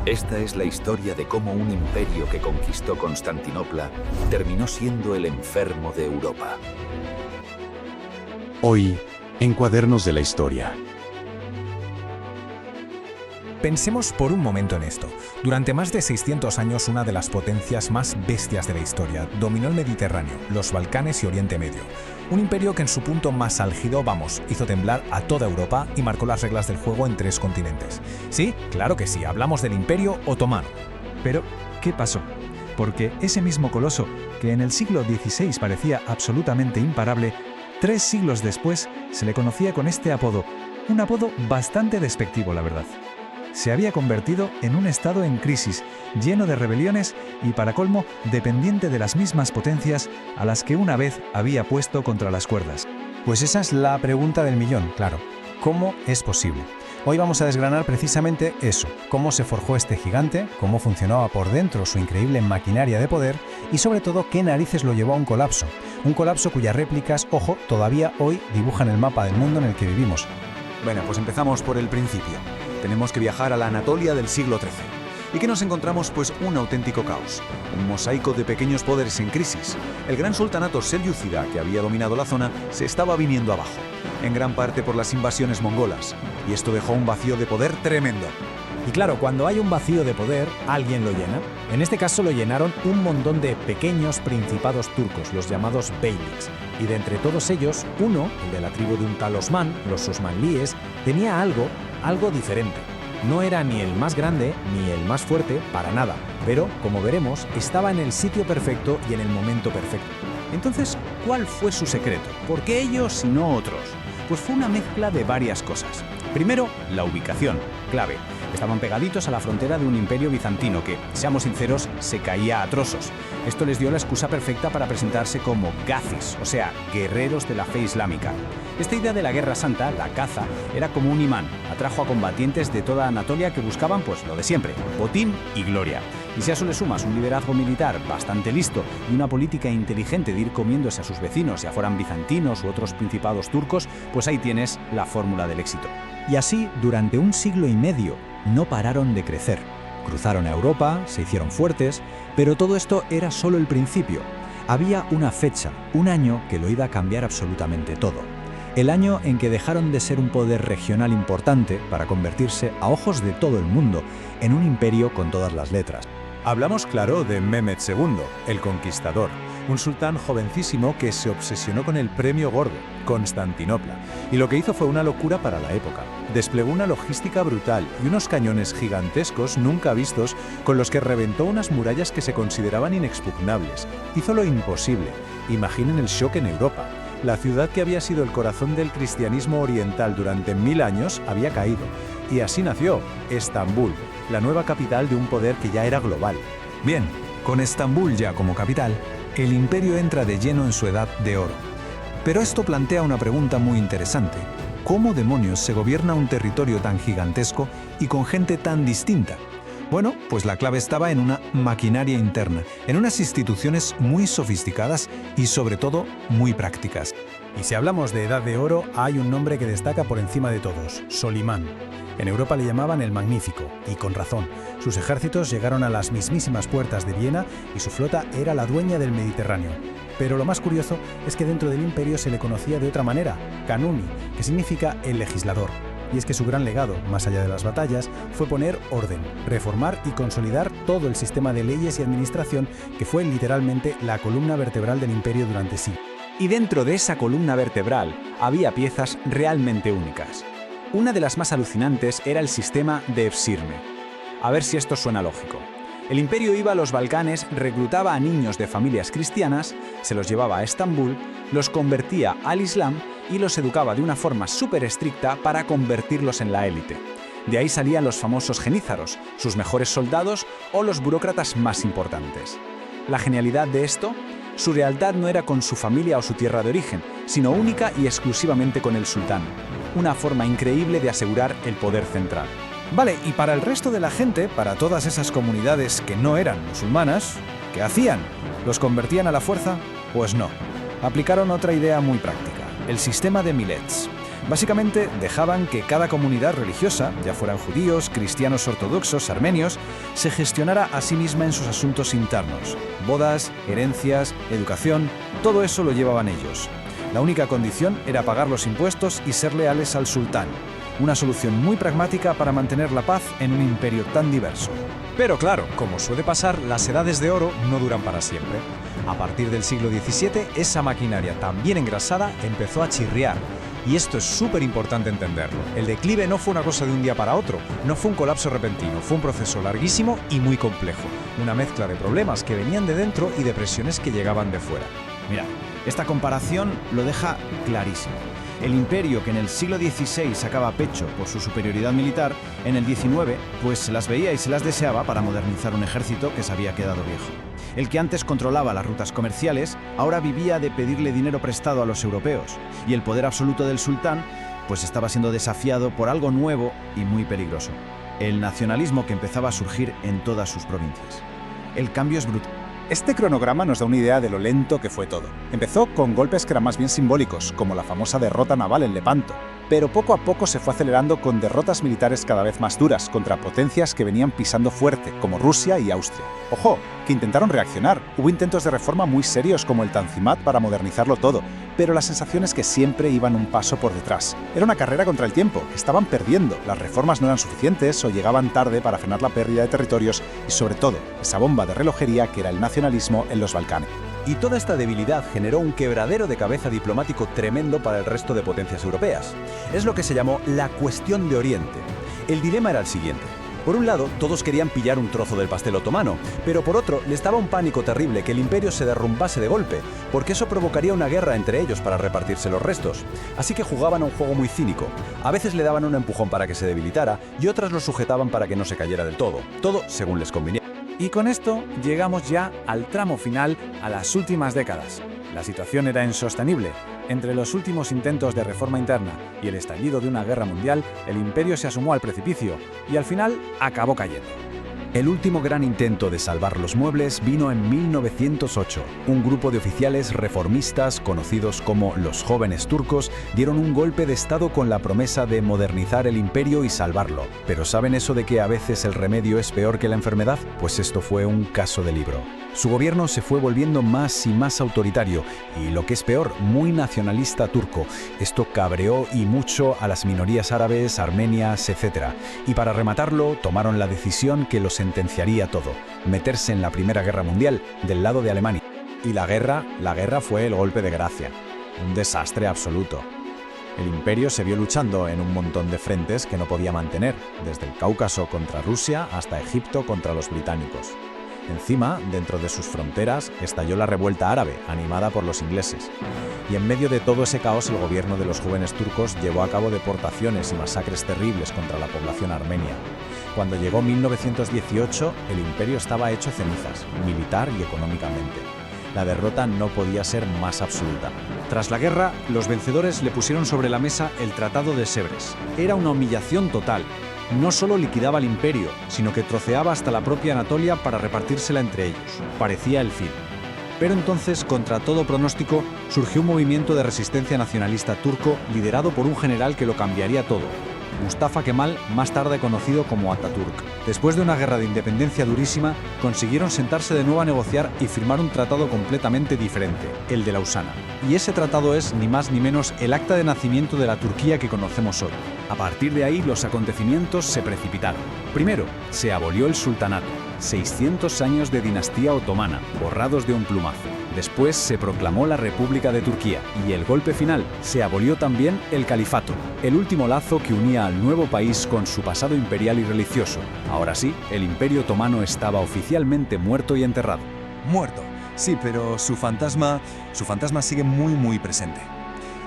Esta es la historia de cómo un imperio que conquistó Constantinopla terminó siendo el enfermo de Europa. Hoy, en Cuadernos de la Historia. Pensemos por un momento en esto. Durante más de 600 años, una de las potencias más bestias de la historia dominó el Mediterráneo, los Balcanes y Oriente Medio. Un imperio que en su punto más álgido, hizo temblar a toda Europa y marcó las reglas del juego en 3 continentes. Sí, claro que sí, hablamos del Imperio Otomano. Pero, ¿qué pasó? Porque ese mismo coloso, que en el siglo XVI parecía absolutamente imparable, 3 siglos después se le conocía con este apodo, un apodo bastante despectivo, la verdad. Se había convertido en un estado en crisis, lleno de rebeliones y, para colmo, dependiente de las mismas potencias a las que una vez había puesto contra las cuerdas. Pues esa es la pregunta del millón, claro. ¿Cómo es posible? Hoy vamos a desgranar precisamente eso, cómo se forjó este gigante, cómo funcionaba por dentro su increíble maquinaria de poder y, sobre todo, qué narices lo llevó a un colapso cuyas réplicas, ojo, todavía hoy dibujan el mapa del mundo en el que vivimos. Bueno, pues empezamos por el principio. Tenemos que viajar a la Anatolia del siglo XIII. ¿Y qué nos encontramos? Pues un auténtico caos, un mosaico de pequeños poderes en crisis. El gran sultanato selyúcida que había dominado la zona se estaba viniendo abajo, en gran parte por las invasiones mongolas, y esto dejó un vacío de poder tremendo. Y claro, cuando hay un vacío de poder, alguien lo llena. En este caso lo llenaron un montón de pequeños principados turcos, los llamados beyliks. Y de entre todos ellos, uno, el de la tribu de un tal Osman, los osmanlíes, tenía algo diferente. No era ni el más grande ni el más fuerte, para nada, pero, como veremos, estaba en el sitio perfecto y en el momento perfecto. Entonces, ¿cuál fue su secreto? ¿Por qué ellos y no otros? Pues fue una mezcla de varias cosas. Primero, la ubicación, clave. Estaban pegaditos a la frontera de un imperio bizantino que, seamos sinceros, se caía a trozos. Esto les dio la excusa perfecta para presentarse como gazis, o sea, guerreros de la fe islámica. Esta idea de la Guerra Santa, la caza, era como un imán. Atrajo a combatientes de toda Anatolia que buscaban, pues, lo de siempre, botín y gloria. Y si a eso le sumas un liderazgo militar bastante listo y una política inteligente de ir comiéndose a sus vecinos, ya fueran bizantinos u otros principados turcos, pues ahí tienes la fórmula del éxito. Y así, durante 1 siglo y medio, no pararon de crecer. Cruzaron a Europa, se hicieron fuertes, pero todo esto era solo el principio. Había una fecha, un año que lo iba a cambiar absolutamente todo. El año en que dejaron de ser un poder regional importante para convertirse, a ojos de todo el mundo, en un imperio con todas las letras. Hablamos, claro, de Mehmed II, el Conquistador, un sultán jovencísimo que se obsesionó con el premio gordo, Constantinopla, y lo que hizo fue una locura para la época. Desplegó una logística brutal y unos cañones gigantescos nunca vistos con los que reventó unas murallas que se consideraban inexpugnables. Hizo lo imposible. Imaginen el shock en Europa. La ciudad que había sido el corazón del cristianismo oriental durante 1000 años había caído. Y así nació Estambul, la nueva capital de un poder que ya era global. Bien, con Estambul ya como capital, el imperio entra de lleno en su edad de oro. Pero esto plantea una pregunta muy interesante. ¿Cómo demonios se gobierna un territorio tan gigantesco y con gente tan distinta? Bueno, pues la clave estaba en una maquinaria interna, en unas instituciones muy sofisticadas y sobre todo muy prácticas. Y si hablamos de Edad de Oro, hay un nombre que destaca por encima de todos, Solimán. En Europa le llamaban el Magnífico, y con razón. Sus ejércitos llegaron a las mismísimas puertas de Viena y su flota era la dueña del Mediterráneo. Pero lo más curioso es que dentro del imperio se le conocía de otra manera, Kanuni, que significa el legislador. Y es que su gran legado, más allá de las batallas, fue poner orden, reformar y consolidar todo el sistema de leyes y administración que fue literalmente la columna vertebral del imperio durante siglos. Y dentro de esa columna vertebral había piezas realmente únicas. Una de las más alucinantes era el sistema de Evsirme. A ver si esto suena lógico. El imperio iba a los Balcanes, reclutaba a niños de familias cristianas, se los llevaba a Estambul, los convertía al Islam y los educaba de una forma súper estricta para convertirlos en la élite. De ahí salían los famosos genízaros, sus mejores soldados o los burócratas más importantes. La genialidad de esto: su lealtad no era con su familia o su tierra de origen, sino única y exclusivamente con el sultán. Una forma increíble de asegurar el poder central. Vale, y para el resto de la gente, para todas esas comunidades que no eran musulmanas, ¿qué hacían? ¿Los convertían a la fuerza? Pues no. Aplicaron otra idea muy práctica, el sistema de millets. Básicamente dejaban que cada comunidad religiosa, ya fueran judíos, cristianos ortodoxos, armenios, se gestionara a sí misma en sus asuntos internos. Bodas, herencias, educación, todo eso lo llevaban ellos. La única condición era pagar los impuestos y ser leales al sultán. Una solución muy pragmática para mantener la paz en un imperio tan diverso. Pero claro, como suele pasar, las edades de oro no duran para siempre. A partir del siglo XVII, esa maquinaria tan bien engrasada empezó a chirriar. Y esto es súper importante entenderlo. El declive no fue una cosa de un día para otro, no fue un colapso repentino, fue un proceso larguísimo y muy complejo. Una mezcla de problemas que venían de dentro y de presiones que llegaban de fuera. Mirad, esta comparación lo deja clarísimo. El imperio que en el siglo XVI sacaba pecho por su superioridad militar, en el XIX pues se las veía y se las deseaba para modernizar un ejército que se había quedado viejo. El que antes controlaba las rutas comerciales, ahora vivía de pedirle dinero prestado a los europeos, y el poder absoluto del sultán pues estaba siendo desafiado por algo nuevo y muy peligroso: el nacionalismo que empezaba a surgir en todas sus provincias. El cambio es brutal. Este cronograma nos da una idea de lo lento que fue todo. Empezó con golpes que eran más bien simbólicos, como la famosa derrota naval en Lepanto, pero poco a poco se fue acelerando con derrotas militares cada vez más duras contra potencias que venían pisando fuerte, como Rusia y Austria. Ojo, que intentaron reaccionar. Hubo intentos de reforma muy serios como el Tanzimat para modernizarlo todo, pero la sensación es que siempre iban un paso por detrás. Era una carrera contra el tiempo, estaban perdiendo, las reformas no eran suficientes o llegaban tarde para frenar la pérdida de territorios y sobre todo, esa bomba de relojería que era el nacionalismo en los Balcanes. Y toda esta debilidad generó un quebradero de cabeza diplomático tremendo para el resto de potencias europeas. Es lo que se llamó la cuestión de Oriente. El dilema era el siguiente. Por un lado, todos querían pillar un trozo del pastel otomano, pero por otro, les daba un pánico terrible que el imperio se derrumbase de golpe, porque eso provocaría una guerra entre ellos para repartirse los restos. Así que jugaban a un juego muy cínico. A veces le daban un empujón para que se debilitara y otras lo sujetaban para que no se cayera del todo. Todo según les conviniera. Y con esto llegamos ya al tramo final, a las últimas décadas. La situación era insostenible. Entre los últimos intentos de reforma interna y el estallido de una guerra mundial, el imperio se asomó al precipicio y al final acabó cayendo. El último gran intento de salvar los muebles vino en 1908. Un grupo de oficiales reformistas, conocidos como los jóvenes turcos, dieron un golpe de estado con la promesa de modernizar el imperio y salvarlo. Pero ¿saben eso de que a veces el remedio es peor que la enfermedad? Pues esto fue un caso de libro. Su gobierno se fue volviendo más y más autoritario y, lo que es peor, muy nacionalista turco. Esto cabreó y mucho a las minorías árabes, armenias, etc. Y para rematarlo, tomaron la decisión que lo sentenciaría todo: meterse en la Primera Guerra Mundial del lado de Alemania. Y la guerra fue el golpe de gracia. Un desastre absoluto. El imperio se vio luchando en un montón de frentes que no podía mantener, desde el Cáucaso contra Rusia hasta Egipto contra los británicos. Encima, dentro de sus fronteras, estalló la revuelta árabe, animada por los ingleses. Y en medio de todo ese caos, el gobierno de los jóvenes turcos llevó a cabo deportaciones y masacres terribles contra la población armenia. Cuando llegó 1918, el imperio estaba hecho cenizas, militar y económicamente. La derrota no podía ser más absoluta. Tras la guerra, los vencedores le pusieron sobre la mesa el Tratado de Sèvres. Era una humillación total. No solo liquidaba al imperio, sino que troceaba hasta la propia Anatolia para repartírsela entre ellos. Parecía el fin. Pero entonces, contra todo pronóstico, surgió un movimiento de resistencia nacionalista turco liderado por un general que lo cambiaría todo: Mustafa Kemal, más tarde conocido como Atatürk. Después de una guerra de independencia durísima, consiguieron sentarse de nuevo a negociar y firmar un tratado completamente diferente, el de Lausana. Y ese tratado es, ni más ni menos, el acta de nacimiento de la Turquía que conocemos hoy. A partir de ahí, los acontecimientos se precipitaron. Primero, se abolió el sultanato, 600 años de dinastía otomana, borrados de un plumazo. Después se proclamó la República de Turquía y el golpe final: se abolió también el califato, el último lazo que unía al nuevo país con su pasado imperial y religioso. Ahora sí, el Imperio Otomano estaba oficialmente muerto y enterrado. Muerto, sí, pero su fantasma sigue muy presente.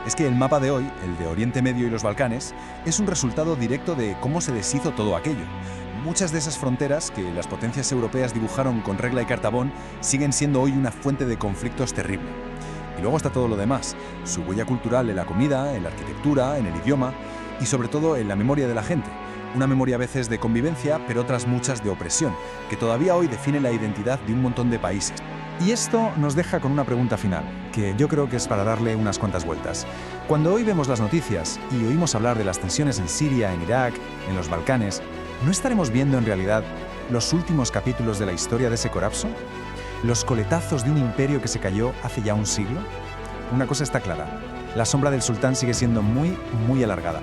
Es que el mapa de hoy, el de Oriente Medio y los Balcanes, es un resultado directo de cómo se deshizo todo aquello. Muchas de esas fronteras que las potencias europeas dibujaron con regla y cartabón siguen siendo hoy una fuente de conflictos terrible. Y luego está todo lo demás: su huella cultural en la comida, en la arquitectura, en el idioma y sobre todo en la memoria de la gente. Una memoria a veces de convivencia, pero otras muchas de opresión, que todavía hoy define la identidad de un montón de países. Y esto nos deja con una pregunta final, que yo creo que es para darle unas cuantas vueltas. Cuando hoy vemos las noticias y oímos hablar de las tensiones en Siria, en Irak, en los Balcanes, ¿no estaremos viendo en realidad los últimos capítulos de la historia de ese colapso? ¿Los coletazos de un imperio que se cayó hace ya un siglo? Una cosa está clara, la sombra del sultán sigue siendo muy, muy alargada.